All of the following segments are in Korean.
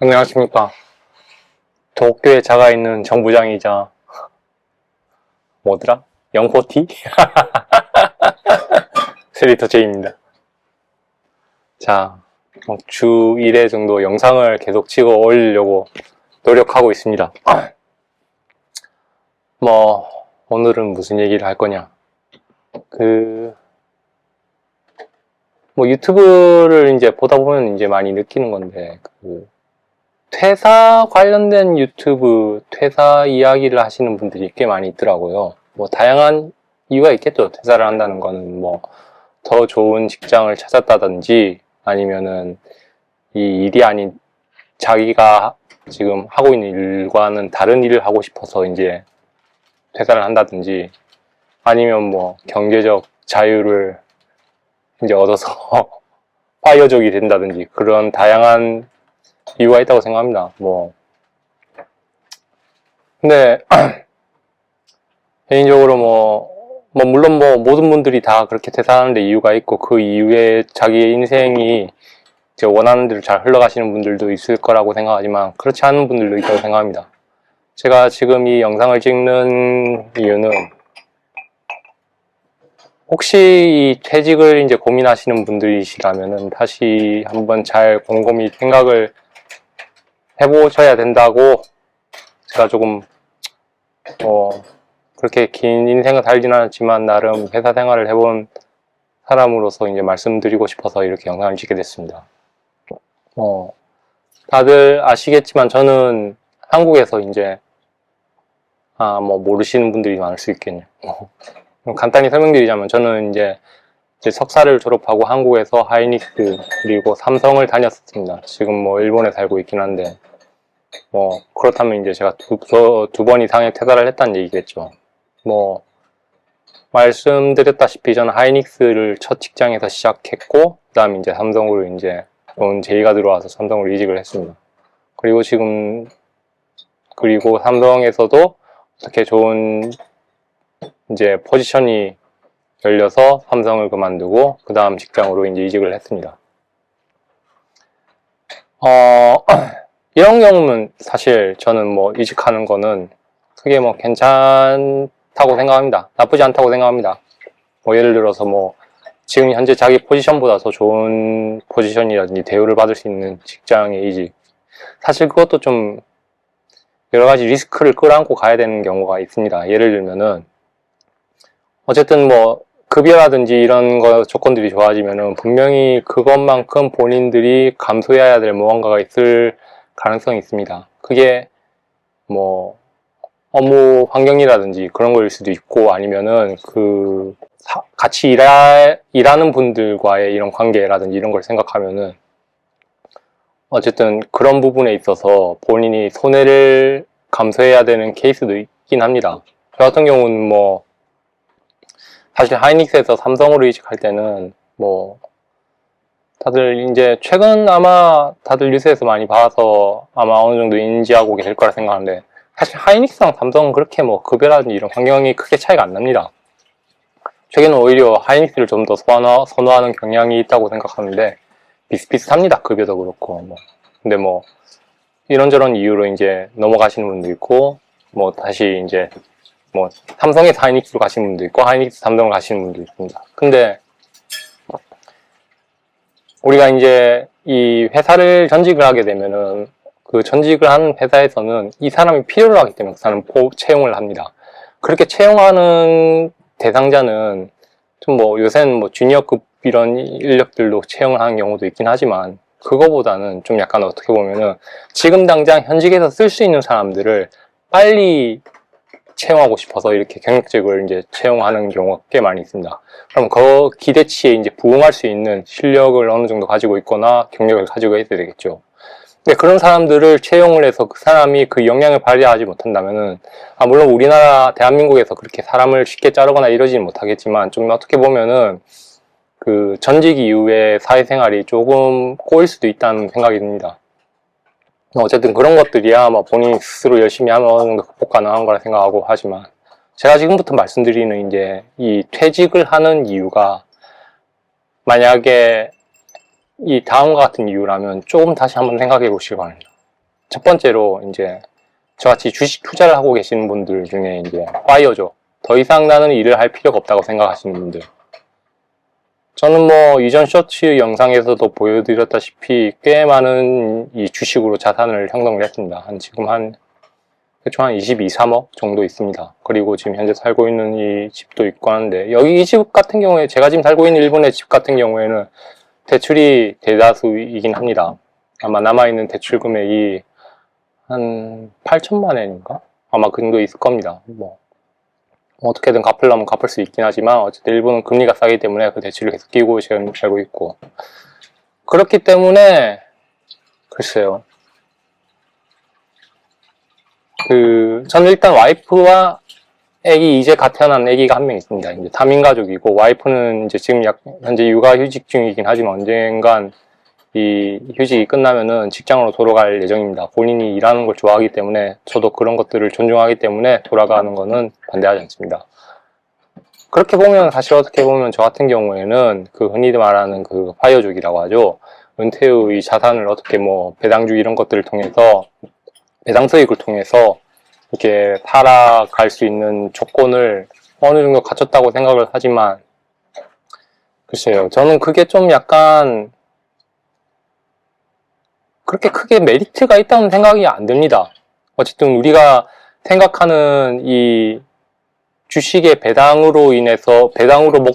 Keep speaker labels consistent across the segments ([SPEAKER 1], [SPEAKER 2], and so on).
[SPEAKER 1] 안녕하십니까. 도쿄에 자가 있는 정부장이자 뭐더라? 영포티? 세리터 제이입니다. 자, 주 1회 정도 영상을 계속 찍어 올리려고 노력하고 있습니다. 오늘은 무슨 얘기를 할 거냐. 유튜브를 이제 보다 보면 이제 많이 느끼는 건데, 퇴사 관련된 유튜브, 퇴사 이야기를 하시는 분들이 꽤 많이 있더라고요. 다양한 이유가 있겠죠. 퇴사를 한다는 거는 더 좋은 직장을 찾았다든지, 아니면은 이 일이 아닌 자기가 지금 하고 있는 일과는 다른 일을 하고 싶어서 이제 퇴사를 한다든지, 아니면 경제적 자유를 이제 얻어서 파이어족이 된다든지, 그런 다양한 이유가 있다고 생각합니다. 근데 개인적으로 물론 모든 분들이 다 그렇게 퇴사하는데 이유가 있고, 그 이후에 자기의 인생이 이제 원하는 대로 잘 흘러가시는 분들도 있을 거라고 생각하지만, 그렇지 않은 분들도 있다고 생각합니다. 제가 지금 이 영상을 찍는 이유는, 혹시 이 퇴직을 이제 고민하시는 분들이시라면은 다시 한번 잘 곰곰이 생각을 해보셔야 된다고, 제가 조금 그렇게 긴 인생을 살진 않았지만 나름 회사 생활을 해본 사람으로서 이제 말씀드리고 싶어서 이렇게 영상을 찍게 됐습니다. 다들 아시겠지만 저는 한국에서 이제 모르시는 분들이 많을 수 있겠네요. 간단히 설명드리자면, 저는 이제 석사를 졸업하고 한국에서 하이닉스 그리고 삼성을 다녔습니다. 지금 일본에 살고 있긴 한데, 그렇다면 이제 제가 두 번 이상의 퇴사를 했다는 얘기겠죠. 말씀드렸다시피 저는 하이닉스를 첫 직장에서 시작했고, 그 다음 이제 삼성으로 이제 제의가 들어와서 삼성으로 이직을 했습니다. 그리고 삼성에서도 어떻게 좋은 이제 포지션이 열려서 삼성을 그만두고 그 다음 직장으로 이제 이직을 했습니다. 이런 경우는 사실 저는 이직하는 거는 크게 괜찮다고 생각합니다. 나쁘지 않다고 생각합니다. 예를 들어서 지금 현재 자기 포지션보다 더 좋은 포지션이라든지 대우를 받을 수 있는 직장의 이직. 사실 그것도 좀 여러 가지 리스크를 끌어안고 가야 되는 경우가 있습니다. 예를 들면은, 어쨌든 급여라든지 이런 조건들이 좋아지면은 분명히 그것만큼 본인들이 감수해야 될 무언가가 있을 가능성이 있습니다. 그게 업무 환경이라든지 그런 거일 수도 있고, 아니면은 같이 일하는 분들과의 이런 관계라든지 이런 걸 생각하면은, 어쨌든 그런 부분에 있어서 본인이 손해를 감수해야 되는 케이스도 있긴 합니다. 저 같은 경우는 사실 하이닉스에서 삼성으로 이직할 때는 다들 이제 최근 아마 다들 뉴스에서 많이 봐서 아마 어느 정도 인지하고 계실 거라 생각하는데, 사실 하이닉스랑 삼성은 그렇게 급여라든지 이런 환경이 크게 차이가 안 납니다. 최근에 오히려 하이닉스를 좀 더 선호하는 경향이 있다고 생각하는데, 비슷비슷합니다. 급여도 그렇고. 근데 이런저런 이유로 이제 넘어가시는 분도 있고, 다시 이제 삼성에서 하이닉스로 가시는 분도 있고, 하이닉스 삼성을 가시는 분도 있습니다. 근데 우리가 이제 이 회사를 전직을 하게 되면은, 그 전직을 하는 회사에서는 이 사람이 필요로 하기 때문에 그 사람을 채용을 합니다. 그렇게 채용하는 대상자는 좀 요새는 주니어급 이런 인력들도 채용을 하는 경우도 있긴 하지만, 그거보다는 좀 약간 어떻게 보면은 지금 당장 현직에서 쓸 수 있는 사람들을 빨리 채용하고 싶어서 이렇게 경력직을 이제 채용하는 경우가 꽤 많이 있습니다. 그럼 그 기대치에 이제 부응할 수 있는 실력을 어느 정도 가지고 있거나 경력을 가지고 있어야 되겠죠. 근데 그런 사람들을 채용을 해서 그 사람이 그 역량을 발휘하지 못한다면은, 물론 우리나라 대한민국에서 그렇게 사람을 쉽게 자르거나 이러지는 못하겠지만, 좀 어떻게 보면은 그 전직 이후에 사회생활이 조금 꼬일 수도 있다는 생각이 듭니다. 어쨌든 그런 것들이야 본인이 스스로 열심히 하면 어느 정도 극복 가능한 거라 생각하고 하지만, 제가 지금부터 말씀드리는 이제 이 퇴직을 하는 이유가 만약에 이 다음과 같은 이유라면 조금 다시 한번 생각해 보시기 바랍니다. 첫 번째로 이제 저같이 주식 투자를 하고 계시는 분들 중에 이제 파이어죠. 더 이상 나는 일을 할 필요가 없다고 생각하시는 분들. 저는 뭐 이전 쇼츠 영상에서도 보여드렸다시피 꽤 많은 이 주식으로 자산을 형성을 했습니다. 지금 대충 한 22, 3억 정도 있습니다. 그리고 지금 현재 살고 있는 이 집도 있고 하는데, 여기 이 집 같은 경우에, 제가 지금 살고 있는 일본의 집 같은 경우에는 대출이 대다수이긴 합니다. 아마 남아있는 대출 금액이 한 8천만 엔인가? 아마 그 정도 있을 겁니다. 뭐 어떻게든 갚으려면 갚을 수 있긴 하지만 어쨌든 일본은 금리가 싸기 때문에 그 대출을 계속 끼고 지금 살고 있고, 그렇기 때문에 글쎄요, 저는 일단 와이프와 이제 갓 태어난 아기가 한 명 있습니다. 이제 다민 가족이고, 와이프는 이제 지금 현재 육아휴직 중이긴 하지만 언젠간 이 휴직이 끝나면은 직장으로 돌아갈 예정입니다. 본인이 일하는 걸 좋아하기 때문에, 저도 그런 것들을 존중하기 때문에 돌아가는 거는 반대하지 않습니다. 그렇게 보면 사실 어떻게 보면 저 같은 경우에는 그 흔히 말하는 그 파이어족이라고 하죠. 은퇴 후 이 자산을 어떻게 뭐 배당주 이런 것들을 통해서, 배당 수익을 통해서 이렇게 살아갈 수 있는 조건을 어느 정도 갖췄다고 생각을 하지만, 글쎄요, 저는 그게 좀 약간 그렇게 크게 메리트가 있다는 생각이 안 듭니다. 어쨌든 우리가 생각하는 이 주식의 배당으로 인해서, 배당으로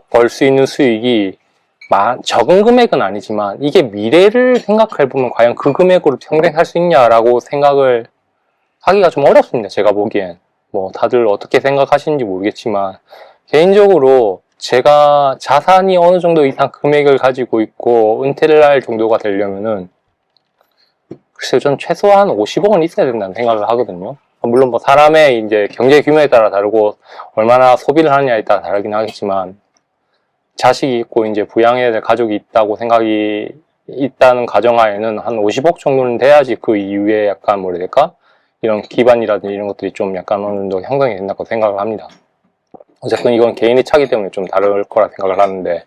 [SPEAKER 1] 벌 수 있는 수익이 적은 금액은 아니지만, 이게 미래를 생각해보면 과연 그 금액으로 평생 살 수 있냐라고 생각을 하기가 좀 어렵습니다. 제가 보기엔. 뭐 다들 어떻게 생각하시는지 모르겠지만, 개인적으로 제가 자산이 어느 정도 이상 금액을 가지고 있고 은퇴를 할 정도가 되려면은, 글쎄요, 전 최소한 50억은 있어야 된다는 생각을 하거든요. 물론 뭐 사람의 이제 경제 규모에 따라 다르고 얼마나 소비를 하느냐에 따라 다르긴 하겠지만, 자식이 있고 이제 부양해야 될 가족이 있다고 생각이 있다는 가정하에는 한 50억 정도는 돼야지 그 이후에 약간 뭐라 해야 될까? 이런 기반이라든지 이런 것들이 좀 약간 어느 정도 형성이 된다고 생각을 합니다. 어쨌든 이건 개인의 차기 때문에 좀 다를 거라 생각을 하는데,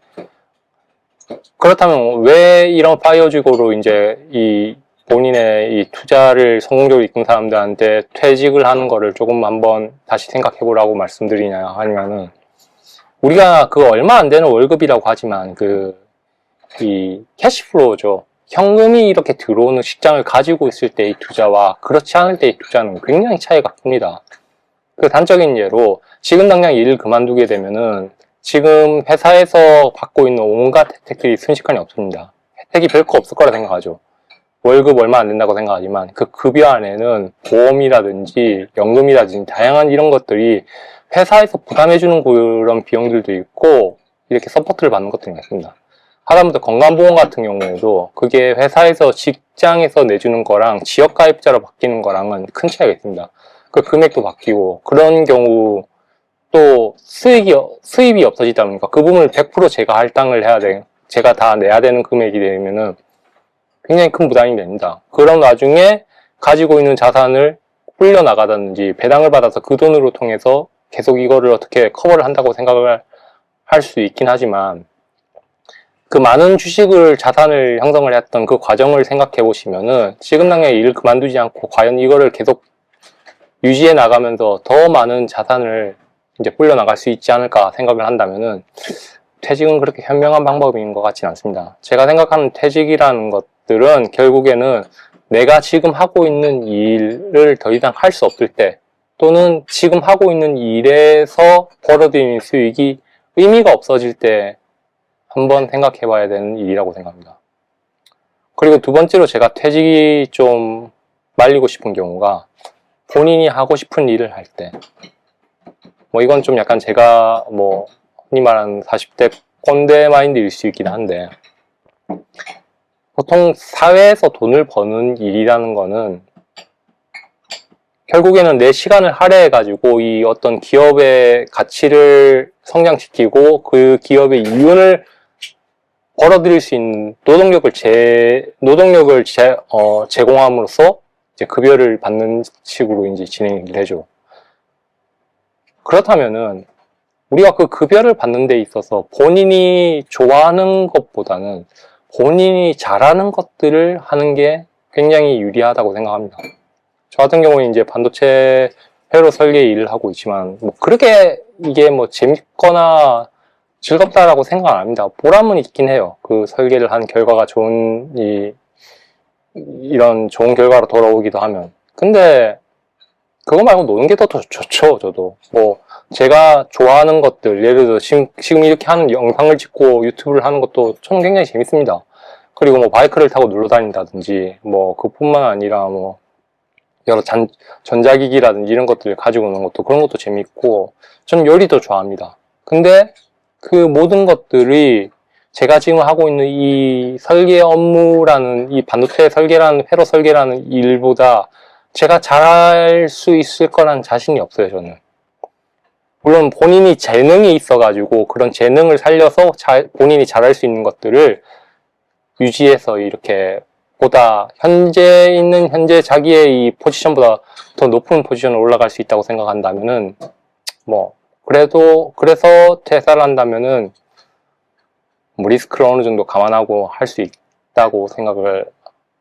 [SPEAKER 1] 그렇다면 왜 이런 파이어직으로 이제 이 본인의 이 투자를 성공적으로 이끈 사람들한테 퇴직을 하는 거를 조금 한번 다시 생각해 보라고 말씀드리냐 하면은, 우리가 그 얼마 안 되는 월급이라고 하지만 이 캐시플로우죠. 현금이 이렇게 들어오는 직장을 가지고 있을 때의 투자와 그렇지 않을 때의 투자는 굉장히 차이가 큽니다. 그 단적인 예로 지금 당장 일을 그만두게 되면은 지금 회사에서 받고 있는 온갖 혜택들이 순식간에 없습니다. 혜택이 별거 없을 거라 생각하죠. 월급 얼마 안 된다고 생각하지만 그 급여 안에는 보험이라든지 연금이라든지 다양한 이런 것들이 회사에서 부담해주는 그런 비용들도 있고, 이렇게 서포트를 받는 것들이 있습니다. 하다못해 건강보험 같은 경우에도 그게 회사에서 직장에서 내주는 거랑 지역가입자로 바뀌는 거랑은 큰 차이가 있습니다. 그 금액도 바뀌고, 그런 경우 또 수입이 없어지다 보니까 그 부분을 100% 제가 할당을 해야 돼, 제가 다 내야 되는 금액이 되면은 굉장히 큰 부담이 됩니다. 그런 와중에 가지고 있는 자산을 불려나가든지 배당을 받아서 그 돈으로 통해서 계속 이거를 어떻게 커버를 한다고 생각을 할 수 있긴 하지만, 그 많은 주식을 자산을 형성을 했던 그 과정을 생각해 보시면은 지금 당장에 일을 그만두지 않고 과연 이거를 계속 유지해 나가면서 더 많은 자산을 이제 불려나갈 수 있지 않을까 생각을 한다면은, 퇴직은 그렇게 현명한 방법인 것 같지는 않습니다. 제가 생각하는 퇴직이라는 것들은 결국에는 내가 지금 하고 있는 일을 더 이상 할 수 없을 때, 또는 지금 하고 있는 일에서 벌어들이는 수익이 의미가 없어질 때 한번 생각해 봐야 되는 일이라고 생각합니다. 그리고 두 번째로 제가 퇴직이 좀 말리고 싶은 경우가, 본인이 하고 싶은 일을 할 때, 뭐 이건 좀 약간 제가 뭐 흔히 말하는 40대 꼰대 마인드일 수 있긴 한데, 보통 사회에서 돈을 버는 일이라는 거는 결국에는 내 시간을 할애해가지고 이 어떤 기업의 가치를 성장시키고 그 기업의 이윤을 벌어들일 수 있는 노동력을 제공함으로써 이제 급여를 받는 식으로 이제 진행을 해줘. 그렇다면은 우리가 그 급여를 받는 데 있어서 본인이 좋아하는 것보다는 본인이 잘하는 것들을 하는 게 굉장히 유리하다고 생각합니다. 저 같은 경우는 이제 반도체 회로 설계 일을 하고 있지만, 뭐, 그렇게 이게 뭐 재밌거나 즐겁다라고 생각 안 합니다. 보람은 있긴 해요. 그 설계를 한 결과가 이런 좋은 결과로 돌아오기도 하면. 근데, 그거 말고 노는 게 더 좋죠, 저도. 뭐, 제가 좋아하는 것들, 예를 들어 지금 이렇게 하는 영상을 찍고 유튜브를 하는 것도 저는 굉장히 재밌습니다. 그리고 뭐 바이크를 타고 놀러 다닌다든지, 뭐, 그뿐만 아니라 뭐, 여러 전자기기라든지 이런 것들을 가지고 오는 것도 그런 것도 재밌고, 저는 요리도 좋아합니다. 근데 그 모든 것들이 제가 지금 하고 있는 이 설계 업무라는, 이 반도체 설계라는, 회로 설계라는 일보다 제가 잘할 수 있을 거란 자신이 없어요, 저는. 물론 본인이 재능이 있어가지고 그런 재능을 살려서 본인이 잘할 수 있는 것들을 유지해서 이렇게 보다 현재 자기의 이 포지션보다 더 높은 포지션으로 올라갈 수 있다고 생각한다면은, 뭐, 그래서 퇴사를 한다면은, 뭐 리스크를 어느 정도 감안하고 할 수 있다고 생각을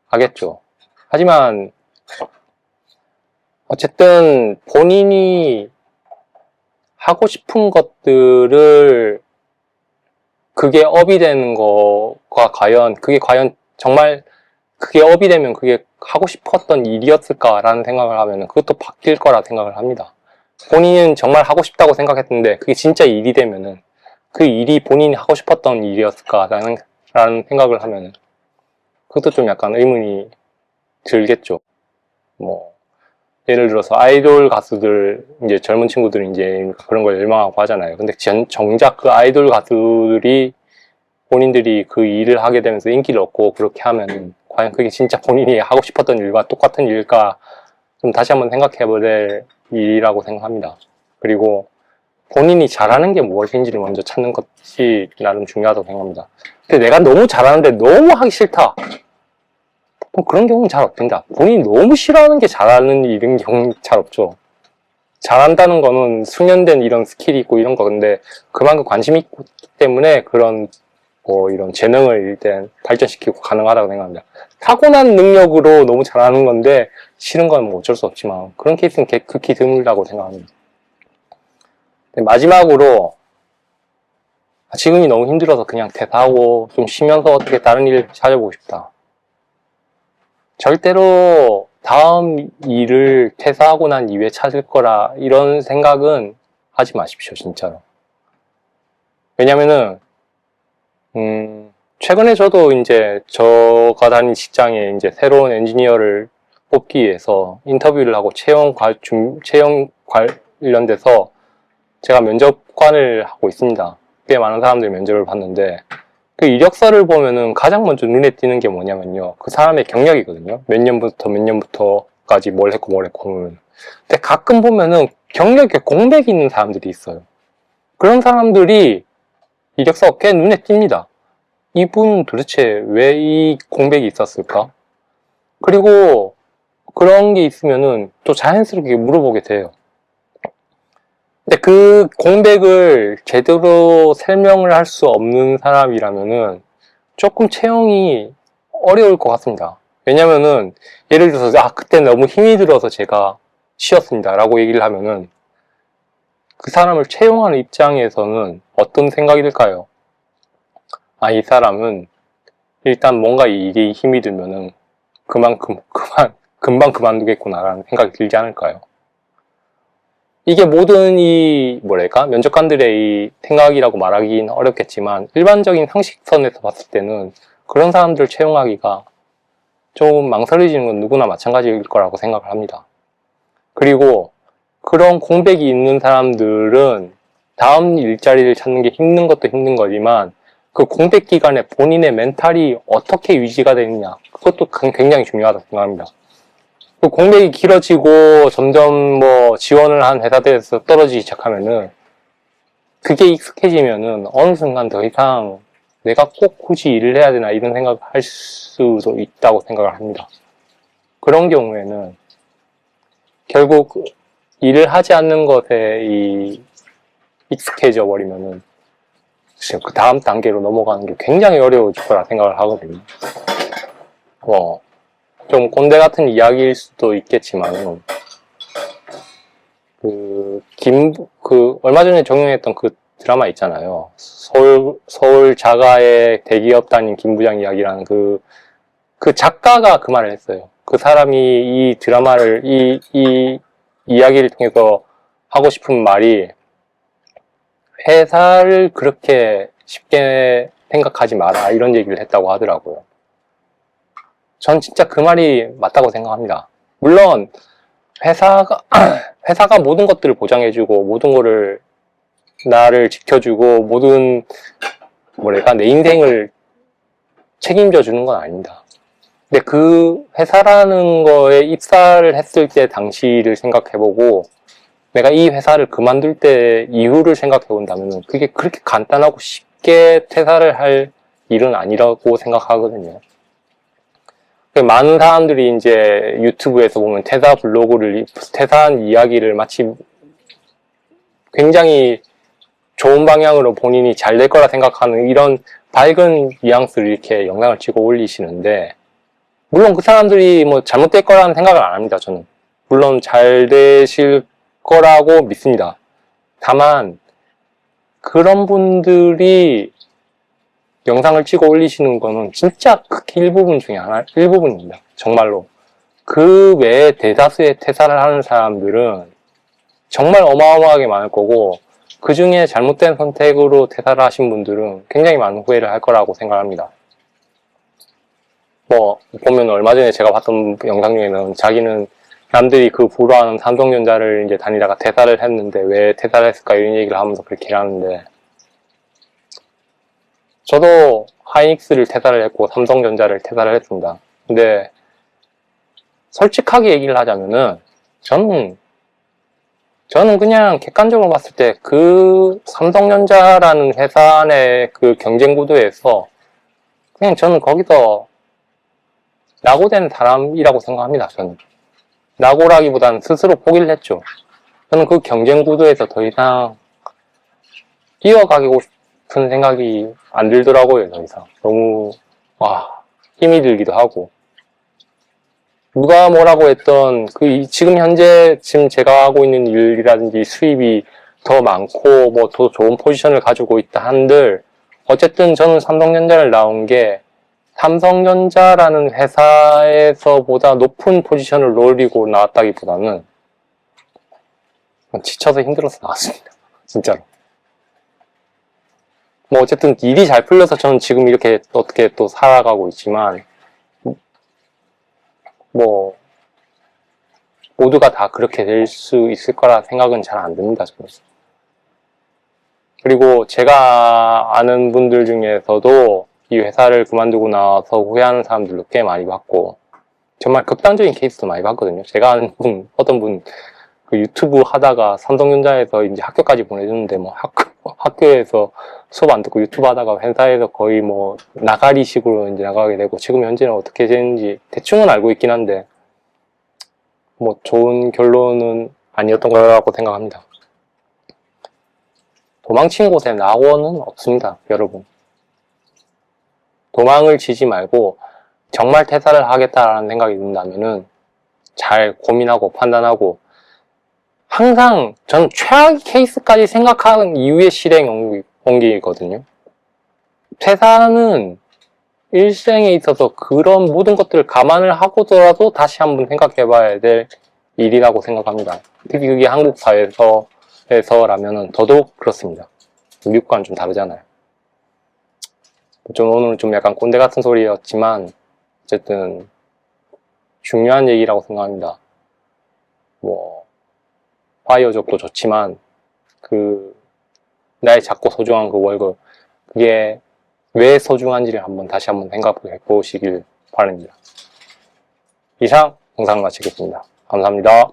[SPEAKER 1] 하겠죠. 하지만, 어쨌든 본인이 하고 싶은 것들을 그게 업이 되는 거가 그게 과연 정말 그게 업이 되면 그게 하고 싶었던 일이었을까라는 생각을 하면 그것도 바뀔 거라 생각을 합니다. 본인은 정말 하고 싶다고 생각했는데 그게 진짜 일이 되면은 그 일이 본인이 하고 싶었던 일이었을까라는 생각을 하면은 그것도 좀 약간 의문이 들겠죠. 뭐 예를 들어서 아이돌 가수들, 이제 젊은 친구들이 이제 그런 걸 열망하고 하잖아요. 근데 정작 그 아이돌 가수들이 본인들이 그 일을 하게 되면서 인기를 얻고 그렇게 하면 과연 그게 진짜 본인이 하고 싶었던 일과 똑같은 일일까 좀 다시 한번 생각해 볼 일이라고 생각합니다. 그리고 본인이 잘하는 게 무엇인지를 먼저 찾는 것이 나름 중요하다고 생각합니다. 근데 내가 너무 잘하는데 너무 하기 싫다. 그런 경우는 잘 없습니다. 본인이 너무 싫어하는 게 잘하는 이런 경우는 잘 없죠. 잘한다는 거는 숙련된 이런 스킬이 있고 이런 거, 근데 그만큼 관심이 있기 때문에 그런 뭐 이런 재능을 일단 발전시키고 가능하다고 생각합니다. 타고난 능력으로 너무 잘하는 건데 싫은 건 뭐 어쩔 수 없지만 그런 케이스는 극히 드물다고 생각합니다. 마지막으로 지금이 너무 힘들어서 그냥 퇴사하고 좀 쉬면서 어떻게 다른 일을 찾아보고 싶다. 절대로 다음 일을 퇴사하고 난 이후에 찾을 거라 이런 생각은 하지 마십시오, 진짜로. 왜냐면은 최근에 저도 이제 저가 다닌 직장에 이제 새로운 엔지니어를 뽑기 위해서 인터뷰를 하고 채용 관련돼서 제가 면접관을 하고 있습니다. 꽤 많은 사람들이 면접을 봤는데 그 이력서를 보면은 가장 먼저 눈에 띄는 게 뭐냐면요. 그 사람의 경력이거든요. 몇 년부터까지 뭘 했고. 근데 가끔 보면은 경력에 공백이 있는 사람들이 있어요. 그런 사람들이 이력서가 꽤 눈에 띕니다. 이분 도대체 왜 이 공백이 있었을까? 그리고 그런 게 있으면은 또 자연스럽게 물어보게 돼요. 근데 그 공백을 제대로 설명을 할 수 없는 사람이라면은 조금 채용이 어려울 것 같습니다. 왜냐면은 예를 들어서 그때 너무 힘이 들어서 제가 쉬었습니다 라고 얘기를 하면은 그 사람을 채용하는 입장에서는 어떤 생각이 들까요? 이 사람은 일단 뭔가 이 일이 힘이 들면은 금방 그만두겠구나라는 생각이 들지 않을까요? 이게 모든 면접관들의 이 생각이라고 말하기는 어렵겠지만 일반적인 상식선에서 봤을 때는 그런 사람들 채용하기가 좀 망설여지는 건 누구나 마찬가지일 거라고 생각을 합니다. 그리고 그런 공백이 있는 사람들은 다음 일자리를 찾는 게 힘든 것도 힘든 거지만 그 공백 기간에 본인의 멘탈이 어떻게 유지가 되느냐 그것도 굉장히 중요하다고 생각합니다. 그 공백이 길어지고 점점 지원을 한 회사들에서 떨어지기 시작하면은 그게 익숙해지면은 어느 순간 더 이상 내가 꼭 굳이 일을 해야 되나 이런 생각을 할 수도 있다고 생각을 합니다. 그런 경우에는 결국 일을 하지 않는 것에 익숙해져 버리면은 그 다음 단계로 넘어가는 게 굉장히 어려워질 거라 생각을 하거든요. 좀 꼰대 같은 이야기일 수도 있겠지만, 얼마 전에 적용했던 그 드라마 있잖아요. 서울 자가의 대기업 다닌 김 부장 이야기라는 그 작가가 그 말을 했어요. 그 사람이 이 드라마를, 이 이야기를 통해서 하고 싶은 말이, 회사를 그렇게 쉽게 생각하지 마라, 이런 얘기를 했다고 하더라고요. 전 진짜 그 말이 맞다고 생각합니다. 물론, 회사가 모든 것들을 보장해주고, 모든 거를, 나를 지켜주고, 내 인생을 책임져 주는 건 아닙니다. 근데 그 회사라는 거에 입사를 했을 때 당시를 생각해보고, 내가 이 회사를 그만둘 때 이유를 생각해 본다면 그게 그렇게 간단하고 쉽게 퇴사를 할 일은 아니라고 생각하거든요. 많은 사람들이 이제 유튜브에서 보면 퇴사한 이야기를 마치 굉장히 좋은 방향으로 본인이 잘 될 거라 생각하는 이런 밝은 뉘앙스를 이렇게 영상을 찍어 올리시는데, 물론 그 사람들이 뭐 잘못될 거라는 생각을 안 합니다, 저는. 물론 잘 되실 거라고 믿습니다. 다만 그런 분들이 영상을 찍어 올리시는 거는 진짜 극히 일부분 중에 일부분입니다. 정말로. 그 외에 대다수의 퇴사를 하는 사람들은 정말 어마어마하게 많을 거고, 그 중에 잘못된 선택으로 퇴사를 하신 분들은 굉장히 많은 후회를 할 거라고 생각합니다. 보면 얼마 전에 제가 봤던 영상 중에는 자기는 남들이 그 부러워하는 삼성전자를 이제 다니다가 퇴사를 했는데 왜 퇴사를 했을까 이런 얘기를 하면서 그렇게 하는데, 저도 하이닉스를 퇴사를 했고 삼성전자를 퇴사를 했습니다. 근데 솔직하게 얘기를 하자면은 저는 그냥 객관적으로 봤을 때 그 삼성전자라는 회사 내 그 경쟁 구도에서 그냥 저는 거기서 낙오된 사람이라고 생각합니다. 저는 낙오라기보다는 스스로 포기를 했죠. 저는 그 경쟁 구도에서 더 이상 뛰어가고 싶은 생각이 안 들더라고요. 더 이상 너무 힘이 들기도 하고, 누가 뭐라고 했던 지금 제가 하고 있는 일이라든지 수입이 더 많고 뭐 더 좋은 포지션을 가지고 있다 한들, 어쨌든 저는 삼성전자를 나온 게 삼성전자라는 회사에서보다 높은 포지션을 노리고 나왔다기보다는 지쳐서 힘들어서 나왔습니다. 진짜로. 어쨌든 일이 잘 풀려서 저는 지금 이렇게 어떻게 또 살아가고 있지만, 모두가 다 그렇게 될 수 있을 거라 생각은 잘 안 듭니다, 저는. 그리고 제가 아는 분들 중에서도 이 회사를 그만두고 나서 후회하는 사람들도 꽤 많이 봤고, 정말 극단적인 케이스도 많이 봤거든요. 제가 아는 어떤 분, 유튜브 하다가 삼성전자에서 이제 학교까지 보내줬는데, 학교에서 수업 안 듣고 유튜브 하다가 회사에서 거의 나가리식으로 이제 나가게 되고, 지금 현재는 어떻게 되는지 대충은 알고 있긴 한데, 좋은 결론은 아니었던 거라고 생각합니다. 도망친 곳에 낙오는 없습니다, 여러분. 도망을 치지 말고 정말 퇴사를 하겠다라는 생각이 든다면은 잘 고민하고 판단하고, 항상 저는 최악의 케이스까지 생각한 이후에 실행 옮기거든요. 퇴사는 일생에 있어서 그런 모든 것들을 감안을 하고더라도 다시 한번 생각해 봐야 될 일이라고 생각합니다. 특히 그게 한국 사회에서라면은 더더욱 그렇습니다. 미국과는 좀 다르잖아요. 오늘은 좀 약간 꼰대 같은 소리였지만 어쨌든 중요한 얘기라고 생각합니다. 파이어족도 좋지만 나의 작고 소중한 그 월급, 그게 왜 소중한지를 다시 한번 생각해 보시길 바랍니다. 이상 영상 마치겠습니다. 감사합니다.